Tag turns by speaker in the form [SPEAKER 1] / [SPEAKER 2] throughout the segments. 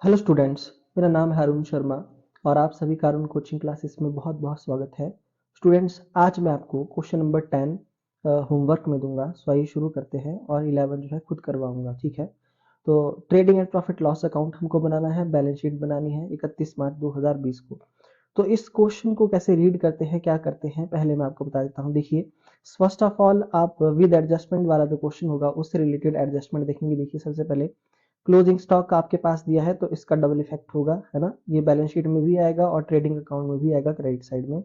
[SPEAKER 1] Hello students, मेरा नाम है अरुण शर्मा और आप सभी का अरुण कोचिंग क्लासेस में बहुत बहुत स्वागत है। स्टूडेंट्स, आज मैं आपको क्वेश्चन नंबर 10 होमवर्क में दूंगा। सो आइए शुरू करते हैं और 11 जो है खुद करवाऊंगा, ठीक है। तो trading and profit loss account हमको बनाना है, बैलेंस शीट बनानी है 31 मार्च 2020 को। तो इस क्वेश्चन को कैसे रीड करते हैं, क्या करते हैं, पहले मैं आपको बता देता हूँ। देखिए, फर्स्ट ऑफ ऑल आप विद एडजस्टमेंट वाला जो क्वेश्चन होगा उससे रिलेटेड एडजस्टमेंट देखेंगे। देखिए, सबसे पहले क्लोजिंग स्टॉक आपके पास दिया है तो इसका डबल इफेक्ट होगा, है ना। ये बैलेंस शीट में भी आएगा और ट्रेडिंग अकाउंट में भी आएगा, क्रेडिट साइड में।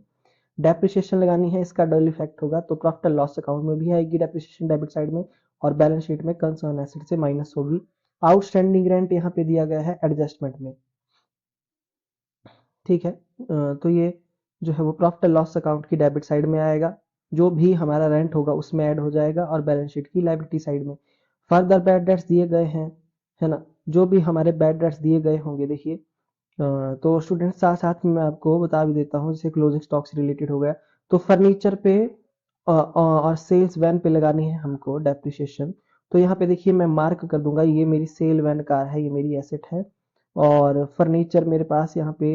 [SPEAKER 1] डेप्रिसिएशन लगानी है, इसका डबल इफेक्ट होगा, तो प्रॉफिट एंड लॉस अकाउंट में भी आएगी डेप्रिसिएशन डेबिट साइड में, और बैलेंस शीट में कंसर्न एसेट से माइनस होगी। आउटस्टैंडिंग रेंट यहाँ पे दिया गया है एडजस्टमेंट में, ठीक है। तो ये जो है वो प्रॉफिट एंड लॉस अकाउंट की डेबिट साइड में आएगा। जो भी हमारा रेंट होगा उसमें ऐड हो जाएगा और बैलेंस शीट की लायबिलिटी साइड में। फर्दर बैड डेट्स दिए गए हैं, है ना। जो भी हमारे बैड डेट्स दिए गए होंगे, देखिए, तो स्टूडेंट साथ साथ में मैं आपको बता भी देता हूँ। जैसे क्लोजिंग स्टॉक से रिलेटेड हो गया, तो फर्नीचर पे और सेल्स वैन पे लगानी है हमको डेप्रिसिएशन। तो यहाँ पे देखिए मैं मार्क कर दूंगा, ये मेरी सेल वैन कार है, ये मेरी एसेट है। और फर्नीचर मेरे पास यहाँ पे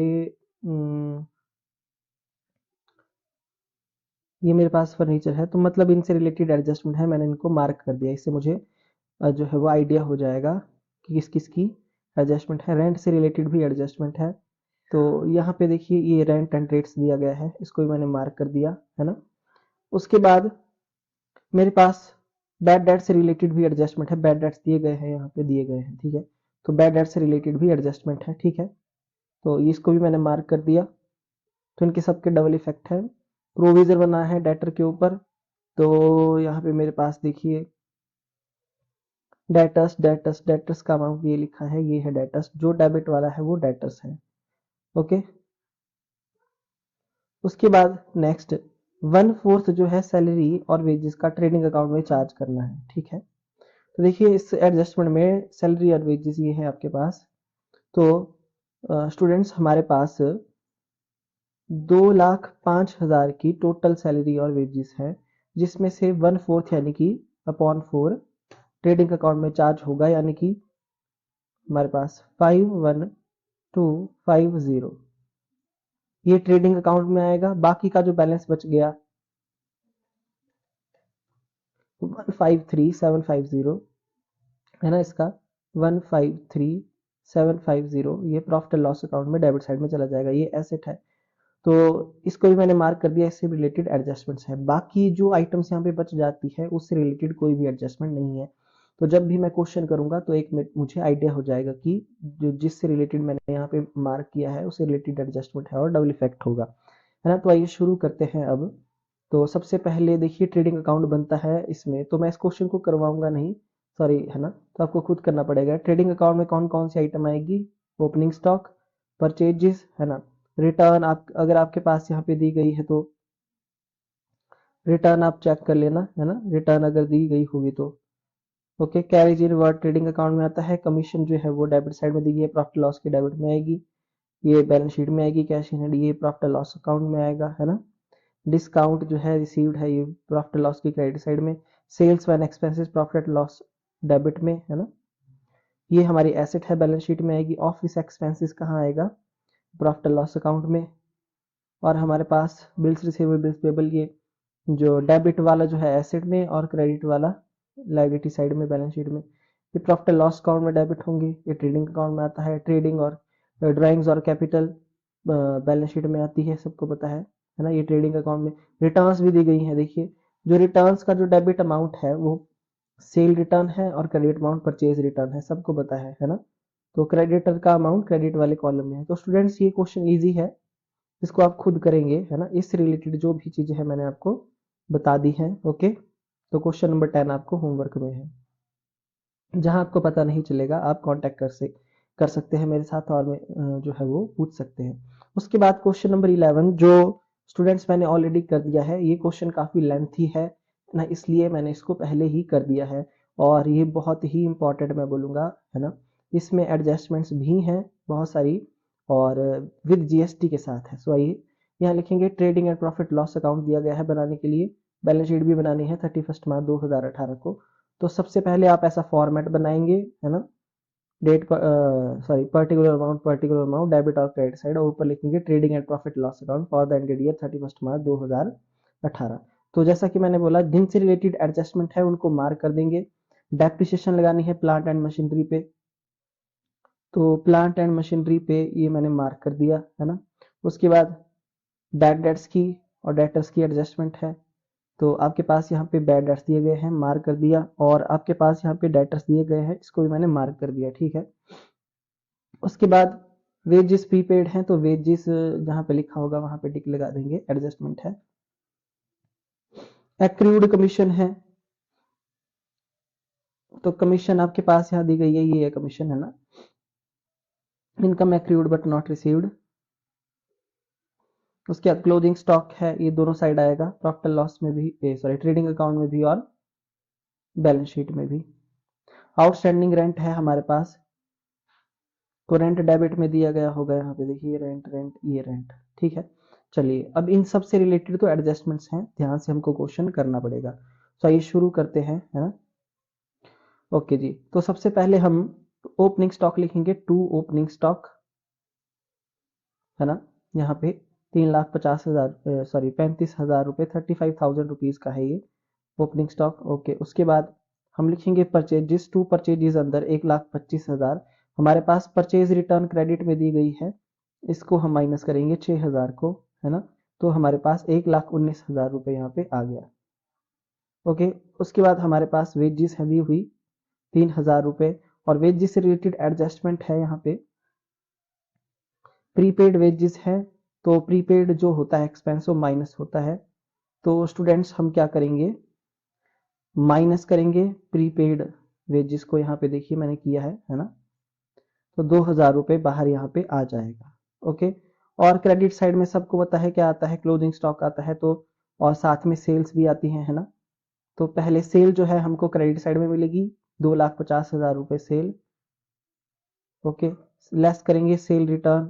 [SPEAKER 1] ये मेरे पास फर्नीचर है, तो मतलब इनसे रिलेटेड एडजस्टमेंट है, मैंने इनको मार्क कर दिया। इससे मुझे जो है वो आइडिया हो जाएगा कि किस किस की एडजस्टमेंट है। रेंट से रिलेटेड भी एडजस्टमेंट है, तो यहाँ पे देखिए ये रेंट एंड रेट्स दिया गया है, इसको भी मैंने मार्क कर दिया, है ना। उसके बाद मेरे पास बैड डेट से रिलेटेड भी एडजस्टमेंट है। बैड डेट्स दिए गए हैं, यहाँ पे दिए गए हैं, ठीक है। तो बैड डेट से रिलेटेड भी एडजस्टमेंट है, ठीक है। तो इसको भी मैंने मार्क कर दिया। तो इनके सबके डबल इफेक्ट है। प्रोविजन बना है डेटर के ऊपर, तो यहाँ पे मेरे पास देखिए डेटर्स डेटर्स डेटर्स का अमाउंट ये लिखा है, ये है डेटर्स। जो डेबिट वाला है वो डेटर्स है, ओके। उसके बाद नेक्स्ट 1/4 जो है सैलरी और वेजेस का ट्रेडिंग अकाउंट में चार्ज करना है, ठीक है। तो देखिए इस एडजस्टमेंट में सैलरी और वेजेस ये है आपके पास। तो स्टूडेंट्स, हमारे पास 2,05,000 की टोटल सैलरी और वेजेस है, जिसमें से 1/4 यानी कि अपॉन 4 ट्रेडिंग अकाउंट में चार्ज होगा, यानी कि हमारे पास 5,1,250 ये ट्रेडिंग अकाउंट में आएगा। बाकी का जो बैलेंस बच गया 153,750 है ना, इसका 153,750 ये प्रॉफिट एंड लॉस अकाउंट में डेबिट साइड में चला जाएगा, ये एसेट है। तो इसको भी मैंने मार्क कर दिया, इससे रिलेटेड एडजस्टमेंट्स है। बाकी जो आइटम्स यहाँ पे बच जाती है उससे रिलेटेड कोई भी एडजस्टमेंट नहीं है। तो जब भी मैं क्वेश्चन करूंगा तो एक मुझे आइडिया हो जाएगा कि जो जिससे रिलेटेड मैंने यहाँ पे मार्क किया है उससे रिलेटेड एडजस्टमेंट है और डबल इफेक्ट होगा, है ना। तो आइए शुरू करते हैं अब। तो सबसे पहले देखिए ट्रेडिंग अकाउंट बनता है इसमें, तो मैं इस क्वेश्चन को करवाऊंगा नहीं, सॉरी, है ना। तो आपको खुद करना पड़ेगा। ट्रेडिंग अकाउंट में कौन कौन सी आइटम आएगी? ओपनिंग स्टॉक, परचेजेस, है ना। रिटर्न आप अगर आपके पास यहाँ पे दी गई है तो रिटर्न आप चेक कर लेना, है ना, रिटर्न अगर दी गई होगी तो। ओके, कैरेज इन वर्ड ट्रेडिंग अकाउंट में आता है। कमीशन जो है वो डेबिट साइड में दी गई है, प्रॉफिट लॉस के डेबिट में आएगी, ये बैलेंस शीट में आएगी। कैश इन हैंड ये प्रॉफिट लॉस अकाउंट में आएगा, है ना। डिस्काउंट जो है रिसीव्ड है, ये प्रॉफिट लॉस की क्रेडिट साइड में। Sales one expenses profit loss debit में, है ना। ये हमारी एसेट है, बैलेंस शीट में आएगी। ऑफिस एक्सपेंसेस कहाँ आएगा? प्रॉफिट लॉस अकाउंट में। और हमारे पास बिल्स रिसीवेबल बिल्स पेबल, ये जो डेबिट वाला जो है एसेट में और क्रेडिट वाला लायबिलिटी साइड में, बैलेंस शीट में। ये प्रॉफिट एंड लॉस अकाउंट में डेबिट होंगे, ये ट्रेडिंग अकाउंट में आता है। ट्रेडिंग और ड्राइंग्स और कैपिटल बैलेंस शीट में आती है, सबको पता है ना। ये ट्रेडिंग अकाउंट में रिटर्न्स भी दी गई हैं। देखिए, जो रिटर्न्स का जो डेबिट अमाउंट है वो सेल रिटर्न है और क्रेडिट अमाउंट परचेज रिटर्न है, सबको पता है ना। तो क्रेडिटर का अमाउंट क्रेडिट वाले कॉलम में है। तो स्टूडेंट्स, ये क्वेश्चन इजी है, इसको आप खुद करेंगे, है ना। इससे रिलेटेड जो भी चीजें हैं मैंने आपको बता दी हैं, ओके। तो क्वेश्चन नंबर 10 आपको होमवर्क में है। जहां आपको पता नहीं चलेगा आप कांटेक्ट कर सकते हैं मेरे साथ, और जो है वो पूछ सकते हैं। उसके बाद क्वेश्चन नंबर 11 जो स्टूडेंट्स मैंने ऑलरेडी कर दिया है। ये क्वेश्चन काफी लेंथी है ना, इसलिए मैंने इसको पहले ही कर दिया है, और ये बहुत ही इंपॉर्टेंट मैं बोलूंगा, है ना। इसमें एडजस्टमेंट्स भी हैं बहुत सारी, और विद जीएसटी के साथ है। सो आइए यहाँ लिखेंगे, trading and profit loss account दिया गया है बनाने के लिए। बैलेंस शीट भी बनानी है 31 मार्च 2018 को। तो सबसे पहले आप ऐसा फॉर्मेट बनाएंगे, है ना। डेट पर्टिकुलर अमाउंट डेबिट और क्रेडिट साइड, और ऊपर लिखेंगे trading and profit loss account for the ended year 31 मार्च 2018। तो जैसा कि मैंने बोला, जिन से रिलेटेड एडजस्टमेंट है उनको मार्क कर देंगे। डेप्रिसिएशन लगानी है प्लांट एंड मशीनरी पे, तो प्लांट एंड मशीनरी पे ये मैंने मार्क कर दिया है ना। उसके बाद बैड डेट्स की और डेटर्स की एडजस्टमेंट है, तो आपके पास यहाँ पे बैड डेट्स दिए गए हैं, मार्क कर दिया, और आपके पास यहाँ पे डेटर्स दिए गए हैं, इसको भी मैंने मार्क कर दिया, ठीक है। उसके बाद वेजेस प्रीपेड हैं, तो वेजेस जहाँ पे लिखा होगा वहां पे टिक लगा देंगे, एडजस्टमेंट है। एक्रूड कमीशन है, तो कमीशन आपके पास यहाँ दी गई है, ये कमीशन है ना। Income accrued but not received. उसके बाद क्लोजिंग स्टॉक है, ये दोनों साइड आएगा, प्रॉफिट एंड लॉस में भी, सॉरी ट्रेडिंग अकाउंट में भी और बैलेंस शीट में भी। आउटस्टैंडिंग रेंट है हमारे पास, तो रेंट डेबिट में दिया गया होगा, यहाँ पे देखिए रेंट रेंट ये रेंट, ठीक है। चलिए, अब इन सब से रिलेटेड तो एडजस्टमेंट्स हैं, ध्यान से हमको क्वेश्चन करना पड़ेगा। तो आइए शुरू करते हैं, है ना। ओके जी, तो सबसे पहले हम ओपनिंग स्टॉक लिखेंगे, टू ओपनिंग स्टॉक, है ना। यहाँ पे 3,50,000 सॉरी 35,000 रुपये, 35,000 रुपीज का है ये ओपनिंग स्टॉक। ओके, उसके बाद हम लिखेंगे परचेजेस, टू परचेजेस अंदर 1,25,000 हमारे पास परचेज रिटर्न क्रेडिट में दी गई है, इसको हम माइनस करेंगे 6,000 को, है ना। तो हमारे पास 1,19,000 रुपये यहाँ पे आ गया। ओके, उसके बाद हमारे पास वेजेस है दी हुई 3,000 रुपये, और वेजेस से रिलेटेड एडजस्टमेंट है यहाँ पे प्रीपेड वेजेस है, तो प्रीपेड जो होता है एक्सपेंस वो माइनस होता है, तो स्टूडेंट्स हम क्या करेंगे, माइनस करेंगे प्रीपेड वेजेस को, यहाँ पे देखिए मैंने किया है ना। तो 2,000 रुपये बाहर यहाँ पे आ जाएगा। ओके, और क्रेडिट साइड में सबको पता है क्या आता है, क्लोजिंग स्टॉक आता है, तो और साथ में सेल्स भी आती है ना। तो पहले सेल जो है हमको क्रेडिट साइड में मिलेगी, 2,50,000 रुपये सेल। ओके, लेस करेंगे सेल रिटर्न,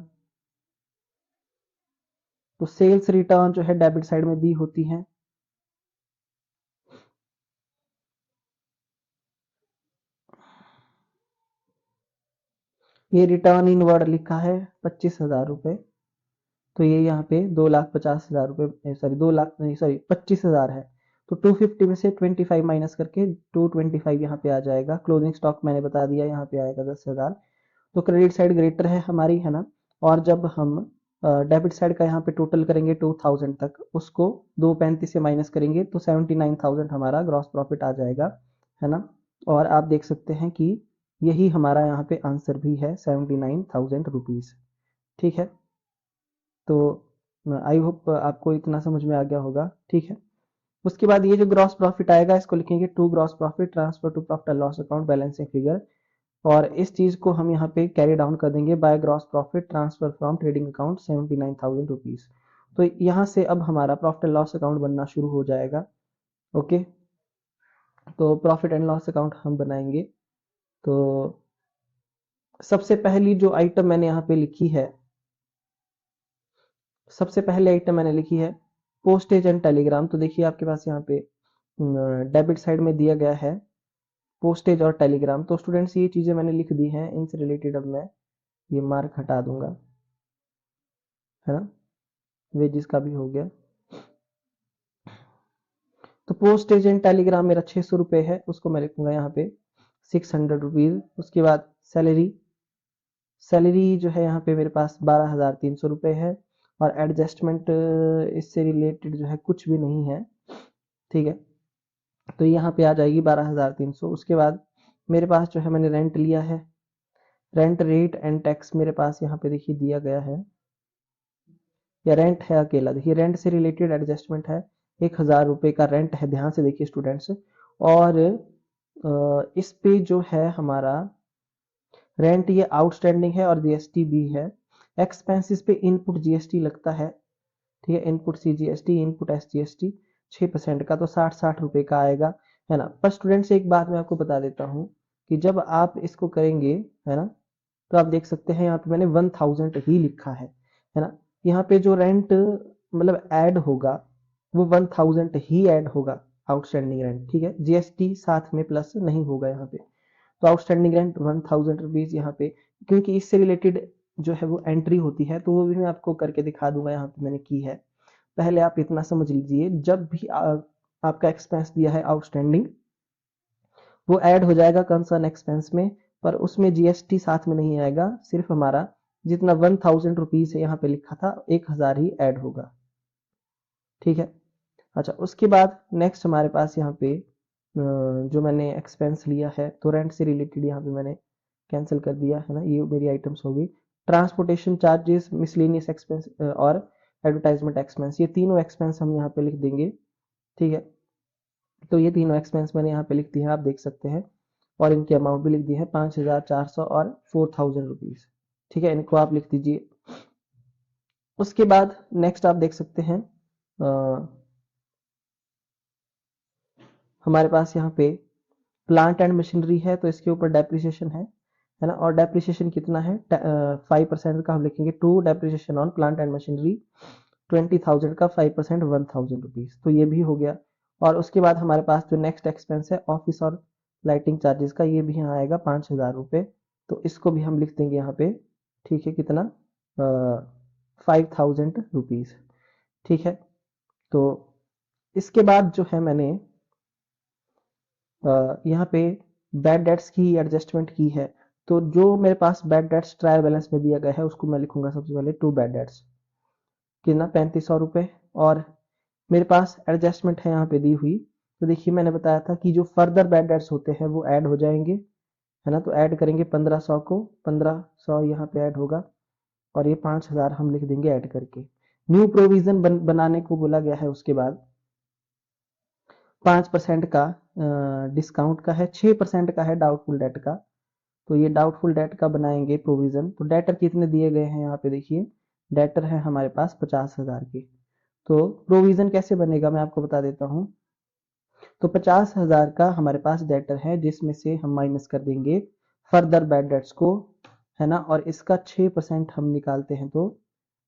[SPEAKER 1] तो सेल्स रिटर्न जो है डेबिट साइड में दी होती है। ये रिटर्न इन वर्ड लिखा है 25,000 रुपये, तो ये यहाँ पे 2,50,000 रुपये, सॉरी 2 लाख नहीं, सॉरी 25,000 है, तो 250 में से 25 माइनस करके 225 यहाँ पे आ जाएगा। क्लोजिंग स्टॉक मैंने बता दिया, यहाँ पे आएगा 10,000। तो क्रेडिट साइड ग्रेटर है हमारी, है ना। और जब हम डेबिट साइड का यहाँ पे टोटल करेंगे 2,000 तक, उसको 235 से माइनस करेंगे तो 79,000 हमारा ग्रॉस प्रॉफिट आ जाएगा, है ना। और आप देख सकते हैं कि यही हमारा यहाँ पे आंसर भी है, 79,000 रुपीज, ठीक है। तो आई होप आपको इतना समझ में आ गया होगा, ठीक है। उसके बाद ये जो ग्रॉस प्रॉफिट आएगा, इसको लिखेंगे to gross profit transfer to profit and loss account balancing figure, और इस चीज को हम यहाँ पे कैरी डाउन कर देंगे by gross profit transfer from trading account 79,000 rupees. तो यहाँ से अब हमारा प्रॉफिट एंड लॉस अकाउंट बनना शुरू हो जाएगा। ओके, तो प्रॉफिट एंड लॉस अकाउंट हम बनाएंगे। तो सबसे पहली जो आइटम मैंने यहाँ पे लिखी है, सबसे पहले आइटम मैंने लिखी है पोस्टेज एंड टेलीग्राम। तो देखिए आपके पास यहाँ पे डेबिट साइड में दिया गया है पोस्टेज और टेलीग्राम। तो स्टूडेंट्स ये चीजें मैंने लिख दी हैं, इनसे रिलेटेड अब मैं ये मार्क हटा दूंगा, है ना। वेजेस का भी हो गया। तो पोस्टेज एंड टेलीग्राम मेरा 600 रुपये है, उसको मैं लिखूंगा यहाँ पे 600 रुपीज। उसके बाद सैलरी, सैलरी जो है यहाँ पे मेरे पास 12,300 रुपये है, और एडजस्टमेंट इससे रिलेटेड जो है कुछ भी नहीं है, ठीक है। तो यहाँ पे आ जाएगी 12,300। उसके बाद मेरे पास जो है मैंने रेंट लिया है, रेंट रेट एंड टैक्स मेरे पास यहाँ पे देखिए दिया गया है, या रेंट है अकेला, देखिए रेंट से रिलेटेड एडजस्टमेंट है, 1,000 रुपये का रेंट है, ध्यान से देखिए स्टूडेंट्स। और इस पे जो है हमारा रेंट ये आउटस्टैंडिंग है, और जीएसटी भी है। एक्सपेंसेस पे इनपुट जीएसटी लगता है, ठीक है, input C GST, input S GST 6% का, तो 60-60 रुपए का आएगा, है ना। पर स्टूडेंट्स एक बात मैं आपको बता देता हूँ कि जब आप इसको करेंगे, है ना, तो आप देख सकते हैं यहाँ पे मैंने 1,000 ही लिखा है ना। यहाँ पे जो रेंट मतलब ऐड होगा वो 1,000 ही ऐड होगा, आउटस्टैंडिंग रेंट, ठीक है। जीएसटी साथ में प्लस नहीं होगा यहाँ पे। तो आउटस्टैंडिंग रेंट 1000 रुपीज यहाँ पे, क्योंकि इससे रिलेटेड जो है वो एंट्री होती है, तो वो भी मैं आपको करके दिखा दूंगा, यहाँ पे मैंने की है। पहले आप इतना समझ लीजिए, जब भी आपका एक्सपेंस दिया है आउटस्टैंडिंग, वो ऐड हो जाएगा कंसर्न एक्सपेंस में, पर उसमें जीएसटी साथ में नहीं आएगा, सिर्फ हमारा जितना 1000 रुपीज है यहाँ पे लिखा था 1000 ही ऐड होगा। ठीक है। अच्छा, उसके बाद नेक्स्ट हमारे पास यहाँ पे जो मैंने एक्सपेंस लिया है, तो रेंट से रिलेटेड यहाँ पे मैंने कैंसिल कर दिया है ना, ये मेरी आइटम्स होगी। ट्रांसपोर्टेशन चार्जेस, मिसलेनियस एक्सपेंस और एडवर्टाइजमेंट एक्सपेंस, ये तीनों एक्सपेंस हम यहाँ पे लिख देंगे। ठीक है, तो ये तीनों एक्सपेंस मैंने यहाँ पे लिख दिए हैं, आप देख सकते हैं, और इनकी अमाउंट भी लिख दी है 5400 और 4000 रुपीज। ठीक है, इनको आप लिख दीजिए। उसके बाद नेक्स्ट आप देख सकते हैं, हमारे पास यहाँ पे प्लांट एंड मशीनरी है, तो इसके ऊपर डेप्रिसिएशन है ना, और डेप्रिसिएशन कितना है, 5% का हम लिखेंगे, to depreciation on plant and machinery 20,000 का 5% 1000 रुपीज, तो ये भी हो गया। और उसके बाद हमारे पास जो नेक्स्ट एक्सपेंस है ऑफिस और लाइटिंग चार्जेस का, ये भी यहाँ आएगा 5000 रुपये, तो इसको भी हम लिख देंगे यहाँ पे। ठीक है, कितना, 5000 रुपीज। ठीक है, तो इसके बाद जो है मैंने यहाँ पे बैड डेट्स की एडजस्टमेंट की है, तो जो मेरे पास बैड डेट्स ट्रायल बैलेंस में दिया गया है, उसको मैं लिखूंगा सबसे पहले टू बैड डेट्स, कितना, 3500 रुपये। और मेरे पास एडजस्टमेंट है यहाँ पे दी हुई, तो देखिए मैंने बताया था कि जो फर्दर बैड डेट्स होते हैं वो ऐड हो जाएंगे, है ना, तो ऐड करेंगे 1500 को, 1500 यहाँ पे ऐड होगा, और ये 5000 हम लिख देंगे ऐड करके। न्यू प्रोविजन बनाने को बोला गया है, उसके बाद 5% का डिस्काउंट का है, 6% का है डाउटफुल डेट का, तो ये डाउटफुल डेट का बनाएंगे प्रोविजन। तो डेटर कितने दिए गए हैं यहाँ पे देखिए, डेटर है हमारे पास 50,000 के, तो प्रोविजन कैसे बनेगा मैं आपको बता देता हूँ। तो 50,000 का हमारे पास डेटर है, जिसमें से हम माइनस कर देंगे फर्दर बैड डेट्स को, है ना, और इसका 6% हम निकालते हैं तो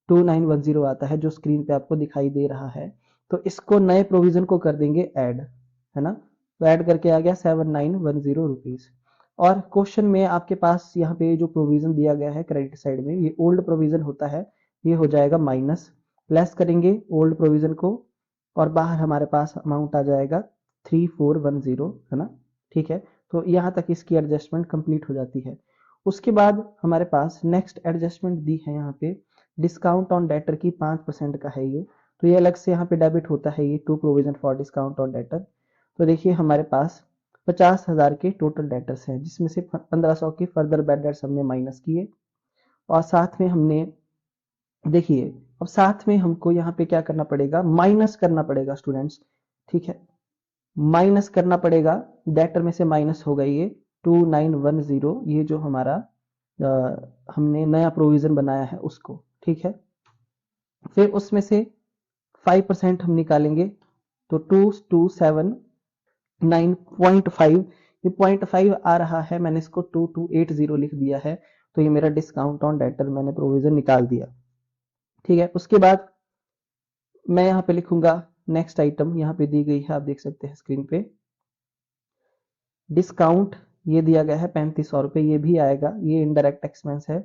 [SPEAKER 1] 2910 आता है, जो स्क्रीन पे आपको दिखाई दे रहा है। तो इसको नए प्रोविजन को कर देंगे ऐड, है ना, तो ऐड करके आ गया 7910 रुपीज। और क्वेश्चन में आपके पास यहाँ पे जो प्रोविजन दिया गया है क्रेडिट साइड में, ये ओल्ड प्रोविजन होता है, ये हो जाएगा माइनस, लेस करेंगे ओल्ड प्रोविजन को, और बाहर हमारे पास अमाउंट आ जाएगा 3410, है ना। ठीक है, तो यहाँ तक इसकी एडजस्टमेंट कंप्लीट हो जाती है। उसके बाद हमारे पास नेक्स्ट एडजस्टमेंट दी है यहाँ पे, डिस्काउंट ऑन डेटर की 5% का है ये, तो ये अलग से यहाँ पे डेबिट होता है, ये to provision for discount on debtor. तो देखिए हमारे पास 50,000 के टोटल डेटर्स हैं, जिसमें से 1500 के फर्दर बैड डेट्स हमने माइनस किए, और साथ में हमने, देखिए अब साथ में हमको यहाँ पे क्या करना पड़ेगा, माइनस करना पड़ेगा स्टूडेंट्स। ठीक है, माइनस करना पड़ेगा, डेटर में से माइनस होगा ये 2910, ये जो हमारा हमने नया प्रोविजन बनाया है उसको। ठीक है, फिर उसमें से 5% हम निकालेंगे, तो 2279.5, ये 0.5 आ रहा है, मैंने इसको 2280 लिख दिया है, तो ये मेरा डिस्काउंट ऑन डेटर मैंने प्रोविजन निकाल दिया। ठीक है, उसके बाद मैं यहाँ पे लिखूंगा नेक्स्ट आइटम, यहाँ पे दी गई है, आप देख सकते हैं स्क्रीन पे, डिस्काउंट ये दिया गया है 3500 रुपये, ये भी आएगा, ये इनडायरेक्ट एक्सपेंस है,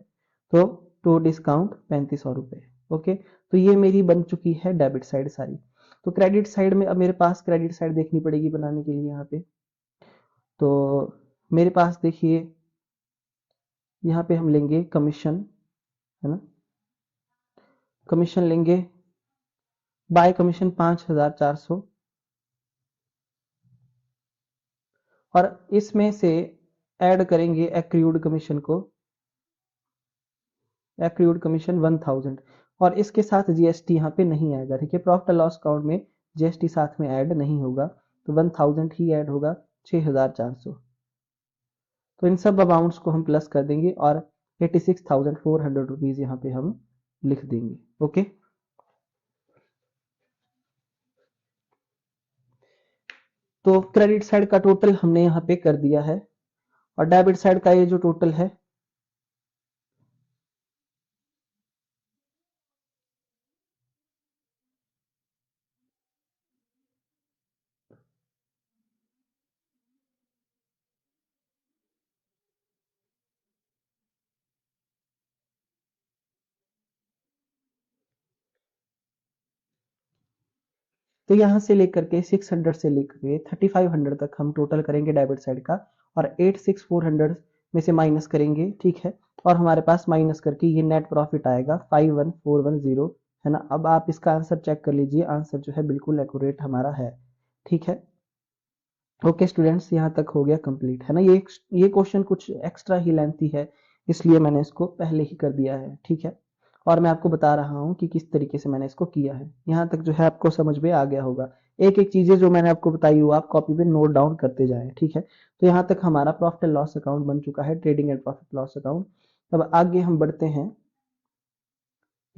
[SPEAKER 1] तो टू डिस्काउंट 3500 रुपये। ओके, तो ये मेरी बन चुकी है डेबिट साइड सारी। तो क्रेडिट साइड में अब मेरे पास क्रेडिट साइड देखनी पड़ेगी बनाने के लिए यहाँ पे, तो मेरे पास देखिए यहाँ पे हम लेंगे कमीशन, है ना, कमीशन लेंगे, बाय कमीशन 5400, और इसमें से ऐड करेंगे एक्रूड कमीशन को, एक्रूड कमीशन 1000, और इसके साथ जीएसटी यहाँ पे नहीं आएगा। ठीक है, प्रॉफिट लॉस अकाउंट में जीएसटी साथ में ऐड नहीं होगा, तो 1000 ही ऐड होगा, 6400। तो इन सब अमाउंट्स को हम प्लस कर देंगे, और 86,400 रुपीज यहाँ पे हम लिख देंगे। ओके, तो क्रेडिट साइड का टोटल हमने यहाँ पे कर दिया है, और डेबिट साइड का ये जो टोटल है, तो यहाँ से लेकर के 600 से लेकर के 3500 तक हम टोटल करेंगे डेबिट साइड का, और 86400 में से माइनस करेंगे, ठीक है, और हमारे पास माइनस करके ये नेट प्रॉफिट आएगा 51410, है ना। अब आप इसका आंसर चेक कर लीजिए, आंसर जो है बिल्कुल एक्यूरेट हमारा है, ठीक है। ओके स्टूडेंट्स, यहाँ तक हो गया कंप्लीट, है ना। ये क्वेश्चन कुछ एक्स्ट्रा ही लेंथी है, इसलिए मैंने इसको पहले ही कर दिया है, ठीक है। और मैं आपको बता रहा हूँ कि किस तरीके से मैंने इसको किया है। यहाँ तक जो है आपको समझ में आ गया होगा। एक एक चीजें जो मैंने आपको बताई वो आप कॉपी पे नोट डाउन करते जाएं, ठीक है। तो यहाँ तक हमारा प्रॉफिट एंड लॉस अकाउंट बन चुका है, trading and profit loss account. अब आगे हम बढ़ते हैं।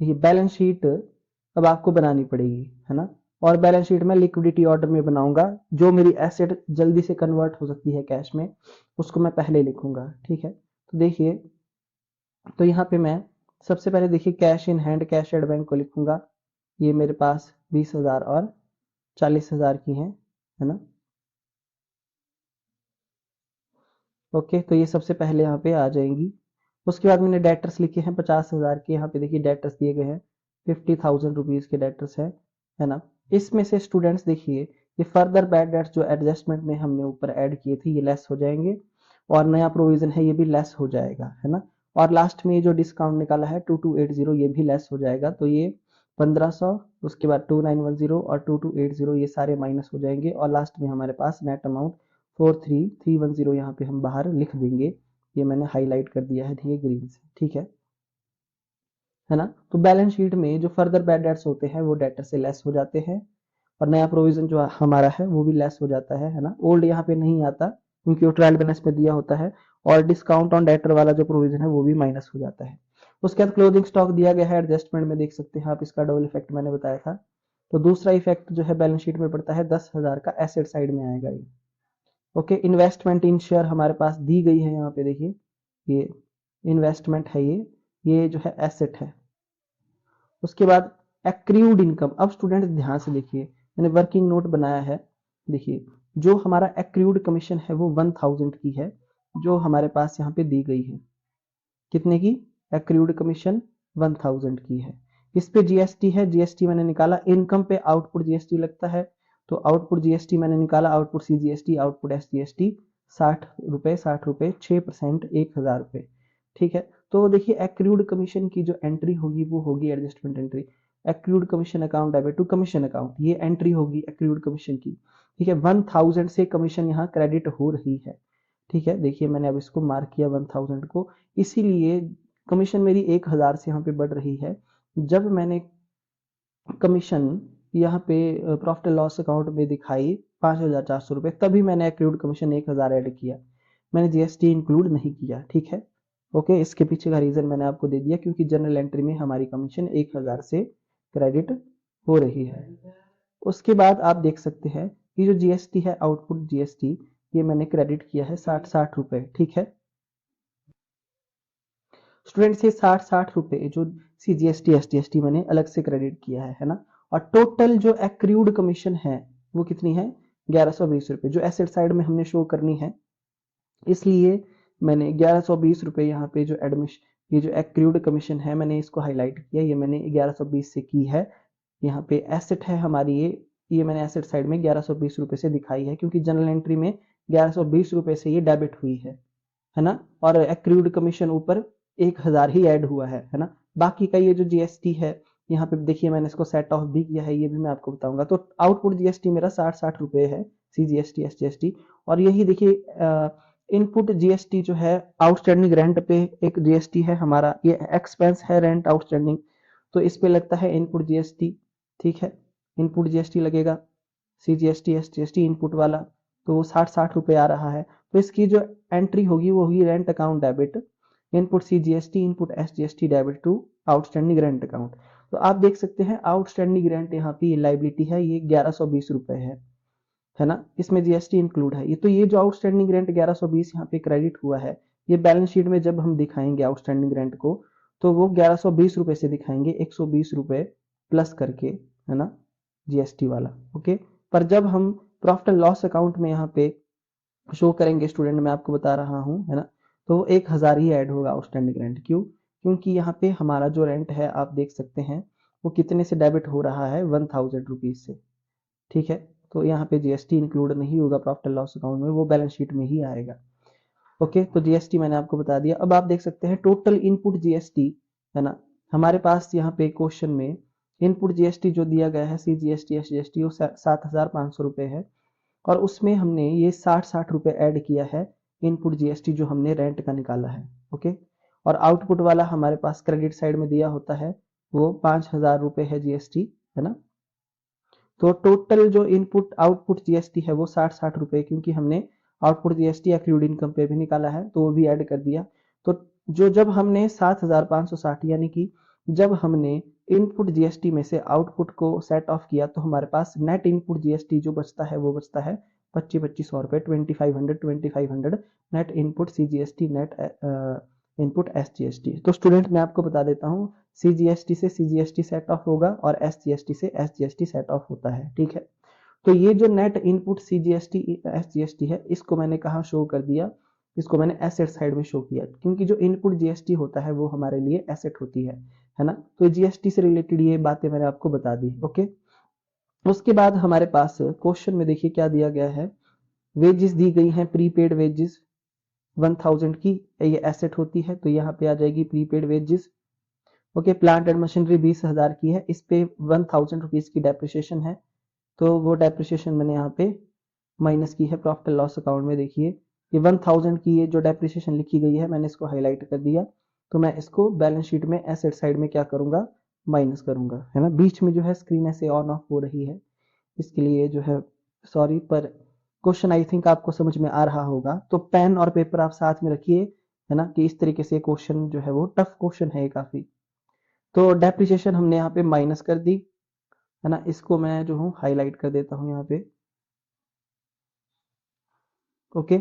[SPEAKER 1] ये बैलेंस शीट अब आपको बनानी पड़ेगी, है ना। और बैलेंस शीट में लिक्विडिटी ऑर्डर में बनाऊंगा, जो मेरी एसेट जल्दी से कन्वर्ट हो सकती है कैश में, उसको मैं पहले लिखूंगा, ठीक है। तो देखिए, तो यहाँ पे मैं सबसे पहले देखिए cash in hand, cash at bank को लिखूंगा। ये मेरे पास 20,000 और 40,000 की है ना। ओके, तो ये सबसे पहले यहाँ पे आ जाएंगी। उसके बाद मैंने डेटर्स लिखे हैं 50,000 के, यहाँ पे देखिए डेटर्स दिए गए हैं, 50,000 रुपीज के डेटर्स है ना। इसमें से स्टूडेंट्स देखिए, ये फर्दर बैड डेट्स जो एडजस्टमेंट में हमने ऊपर ऐड किए थे, ये लेस हो जाएंगे, और नया प्रोविजन है ये भी लेस हो जाएगा, है ना। और लास्ट में ये जो डिस्काउंट निकाला है 2280, ये भी लेस हो जाएगा, तो ये 1500, उसके बाद 2910 और 2280 ये सारे माइनस हो जाएंगे, और लास्ट में हमारे पास नेट अमाउंट 43310 यहाँ पे हम बाहर लिख देंगे। ये मैंने हाईलाइट कर दिया है ये ग्रीन से, ठीक है ना। तो बैलेंस शीट में जो फर्दर बैड डेट्स होते हैं वो डेटर से लेस हो जाते हैं, और नया प्रोविजन जो हमारा है वो भी लेस हो जाता है ना। ओल्ड यहाँ पे नहीं आता क्योंकि वो ट्रायल बैलेंस में दिया होता है, और डिस्काउंट ऑन डेटर वाला जो प्रोविजन है वो भी माइनस हो जाता है। उसके बाद क्लोजिंग स्टॉक दिया गया है एडजस्टमेंट में, देख सकते हैं आप, इसका डबल इफेक्ट मैंने बताया था। तो दूसरा इफेक्ट जो है बैलेंस शीट में पड़ता है 10,000 का, एसेट साइड में आएगा ये। ओके, इन्वेस्टमेंट इन शेयर हमारे पास दी गई है, यहाँ पे देखिए ये इन्वेस्टमेंट है, ये जो है एसेट है। उसके बाद एक्रीव्ड इनकम। अब स्टूडेंट्स ध्यान से देखिए, मैंने वर्किंग नोट बनाया है, देखिए जो हमारा एक्रीव्ड कमीशन है वो 1000 की है, जो हमारे पास यहाँ पे दी गई है। कितने की? एक्रीव्ड कमीशन 1000 की है। इस पे जीएसटी है, जीएसटी मैंने निकाला, इनकम पे आउटपुट जीएसटी लगता है, तो आउटपुट जीएसटी मैंने निकाला, output C GST, output S GST 60 रुपए, 60 रुपए, 6%, 1000 रुपए, ठीक है। तो देखिए एक्रूड कमीशन की जो एंट्री होगी वो होगी adjustment entry, accrued commission account debit to commission account, ये एंट्री होगी एक्रूड कमीशन की, ठीक है। 1000 से कमीशन यहाँ क्रेडिट हो रही है, ठीक है। देखिए मैंने अब इसको मार्क किया 1000 को, इसीलिए कमीशन मेरी 1000 से यहाँ पे बढ़ रही है। जब मैंने कमीशन यहाँ पे प्रॉफिट एंड लॉस अकाउंट में दिखाई 5,400 रुपए, तभी मैंने एक्रूड कमीशन 1000 ऐड किया, मैंने जीएसटी इंक्लूड नहीं किया, ठीक है। ओके, इसके पीछे का रीजन मैंने आपको दे दिया, क्योंकि जनरल एंट्री में हमारी कमीशन 1000 से क्रेडिट हो रही है। उसके बाद आप देख सकते हैं कि जो जीएसटी है, आउटपुट जीएसटी, ये मैंने क्रेडिट किया है 60 रुपए, ठीक है। स्टूडेंट्स ये 60 रुपए जो सीजीएसटी एसटीएसटी मैंने अलग से क्रेडिट किया है ना। और टोटल जो एक्रूड कमीशन है वो कितनी है? 1120 रुपए, जो एसेट साइड में हमने शो करनी है, इसलिए मैंने 1120 रुपए यहाँ पे जो एडमिशन, ये जो एक्रूड कमीशन है मैंने इसको हाईलाइट किया, ये मैंने 1120 से की है। यहाँ पे एसेट है हमारी, ये मैंने एसेट साइड में 1120 रुपए से दिखाई है, क्योंकि जनरल एंट्री में 1120 रुपए से ये डेबिट हुई है ना। और एक्रूड कमीशन ऊपर 1000 ही ऐड हुआ है ना। बाकी का ये जो जीएसटी है, यहाँ पे देखिए मैंने इसको सेट ऑफ भी किया है, ये भी मैं आपको बताऊंगा। तो आउटपुट जीएसटी मेरा 60 रुपए है, सी जीएसटी एस जीएसटी। और यही देखिए इनपुट जीएसटी जो है, आउटस्टैंडिंग रेंट पे एक जीएसटी है हमारा, ये एक्सपेंस है रेंट आउटस्टैंडिंग, तो इस पे लगता है इनपुट जीएसटी, ठीक है। इनपुट जीएसटी लगेगा, C GST S GST input वाला, तो वो 60 रुपए आ रहा है। तो इसकी जो एंट्री होगी वो होगी rent account debit, input C GST, input S GST debit to outstanding rent account. तो आप देख सकते हैं आउटस्टैंडिंग रेंट यहाँ पे लाइबिलिटी है, ये 1120 रुपए है ना। इसमें जीएसटी इंक्लूड है, ये तो ये जो आउटस्टैंडिंग रेंट 1120 यहाँ पे क्रेडिट हुआ है, ये बैलेंस शीट में जब हम दिखाएंगे आउटस्टैंडिंग रेंट को, तो वो 1120 रुपए से दिखाएंगे, 120 रुपए प्लस करके, है ना, जीएसटी वाला। ओके, पर जब हम प्रॉफिट एंड लॉस अकाउंट में यहाँ पे शो करेंगे स्टूडेंट, मैं आपको बता रहा हूँ, है ना, तो 1000 ही ऐड होगा आउटस्टैंडिंग रेंट। क्यों? क्योंकि यहाँ पे हमारा जो रेंट है आप देख सकते हैं वो कितने से डेबिट हो रहा है, 1000 रुपीज से, ठीक है, तो यहाँ पे जीएसटी इंक्लूड नहीं होगा प्रॉफिट एंड लॉस अकाउंट में, वो बैलेंस शीट में ही आएगा। ओके, तो जीएसटी मैंने आपको बता दिया। अब आप देख सकते हैं टोटल इनपुट जीएसटी, है ना, हमारे पास यहाँ पे क्वेश्चन में इनपुट जीएसटी जो दिया गया है सीजीएसटी एसजीएसटी वो 7,500 रुपये है, और उसमें हमने ये 60 रुपये ऐड किया है इनपुट जीएसटी जो हमने रेंट का निकाला है। ओके, और आउटपुट वाला हमारे पास क्रेडिट साइड में दिया होता है वो 5,000 रुपये है जीएसटी, है ना। तो टोटल जो इनपुट आउटपुट जीएसटी है वो 60 रुपये, क्योंकि हमने आउटपुट जीएसटी एक्रूड इनकम पे भी निकाला है तो वो भी ऐड कर दिया। तो जो जब हमने 7,560 यानी कि जब हमने इनपुट जीएसटी में से आउटपुट को सेट ऑफ किया तो हमारे पास नेट इनपुट जीएसटी जो बचता है वो बचता है 2500 रुपये, 2500 net input CGST net input SGST. तो स्टूडेंट मैं आपको बता देता हूँ, सीजीएसटी से सीजीएसटी सेट ऑफ होगा और एसजीएसटी से एसजीएसटी सेट ऑफ होता है। ठीक है, तो ये जो नेट इनपुट सीजीएसटी एसजीएसटी है इसको मैंने कहाँ शो कर दिया, इसको मैंने एसेट साइड में शो किया, क्योंकि जो इनपुट जीएसटी होता है वो हमारे लिए एसेट होती है ना। तो जीएसटी से रिलेटेड ये बातें मैंने आपको बता दी। ओके, उसके बाद हमारे पास क्वेश्चन में देखिए क्या दिया गया है, वेजेस दी गई हैं, प्रीपेड वेजेस 1000 की, ये एसेट होती है तो यहाँ पे आ जाएगी prepaid wages. Okay, plant and machinery 20,000 की है, इस पे 1000 रुपीज की डेप्रिसिएशन है, तो वो डेप्रिसिएशन मैंने यहाँ पे माइनस की है प्रॉफिट एंड लॉस अकाउंट में। देखिए ये 1000 की ये जो डेप्रिसिएशन लिखी गई है मैंने इसको हाईलाइट कर दिया, तो मैं इसको बैलेंस शीट में एसेट साइड में क्या करूंगा, माइनस करूंगा, है ना। बीच में जो है स्क्रीन ऐसे ऑन ऑफ हो रही है, इसके लिए जो है सॉरी, पर क्वेश्चन आई थिंक आपको समझ में आ रहा होगा। तो पेन और पेपर आप साथ में रखिए, है ना, कि इस तरीके से क्वेश्चन जो है वो टफ क्वेश्चन है काफी। तो डेप्रिसिएशन हमने यहाँ पे माइनस कर दी, है ना, इसको मैं जो हूँ हाईलाइट कर देता हूँ यहाँ पे। ओके,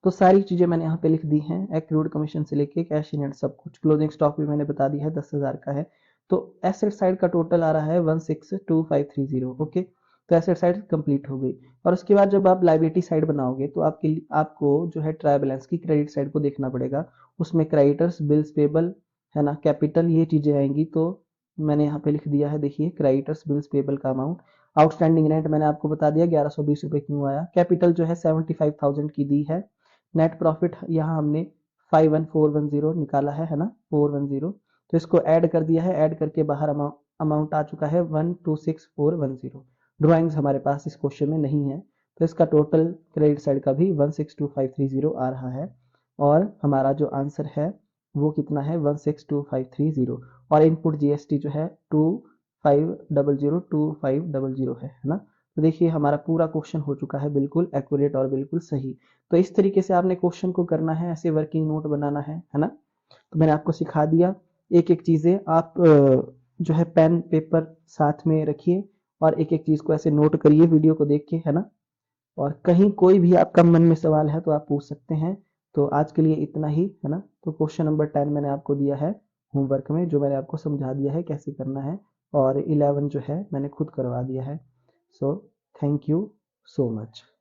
[SPEAKER 1] तो सारी चीजें मैंने यहाँ पे लिख दी हैं, एक्रूड कमीशन से लेके कैश इन हैंड सब कुछ। क्लोजिंग स्टॉक भी मैंने बता दिया है 10,000 का है। तो एसेट साइड का टोटल आ रहा है 162530। ओके, तो एसेट साइड कंप्लीट हो गई। और उसके बाद जब आप लाइबिलिटी साइड बनाओगे तो आपको जो है ट्रायल बैलेंस की क्रेडिट साइड को देखना पड़ेगा, उसमें क्रेडिटर्स, बिल्स पेबल, है ना, कैपिटल, ये चीजें आएंगी। तो मैंने यहाँ पे लिख दिया है, देखिए क्रेडिटर्स, बिल्स पेबल का अमाउंट। आउटस्टैंडिंग रेंट मैंने आपको बता दिया 1120 रुपये क्यों आया। कैपिटल जो है 75,000 की दी है। नेट प्रॉफिट यहाँ हमने 51410 निकाला है ना, 410, तो इसको ऐड कर दिया है, ऐड करके बाहर अमाउंट आ चुका है 126410। ड्राइंग्स हमारे पास इस क्वेश्चन में नहीं है, तो इसका टोटल क्रेडिट साइड का भी 162530 आ रहा है, और हमारा जो आंसर है वो कितना है 162530, और इनपुट जीएसटी जो है 2500 है ना। तो देखिए हमारा पूरा क्वेश्चन हो चुका है बिल्कुल एक्यूरेट और बिल्कुल सही। तो इस तरीके से आपने क्वेश्चन को करना है, ऐसे वर्किंग नोट बनाना है ना। तो मैंने आपको सिखा दिया एक एक चीजें, आप जो है पेन पेपर साथ में रखिए और एक एक चीज को ऐसे नोट करिए वीडियो को देख के, है ना। और कहीं कोई भी आपका मन में सवाल है तो आप पूछ सकते हैं। तो आज के लिए इतना ही, है ना। तो क्वेश्चन नंबर 10 मैंने आपको दिया है होमवर्क में, जो मैंने आपको समझा दिया है कैसे करना है, और 11 जो है मैंने खुद करवा दिया है। So thank you so much.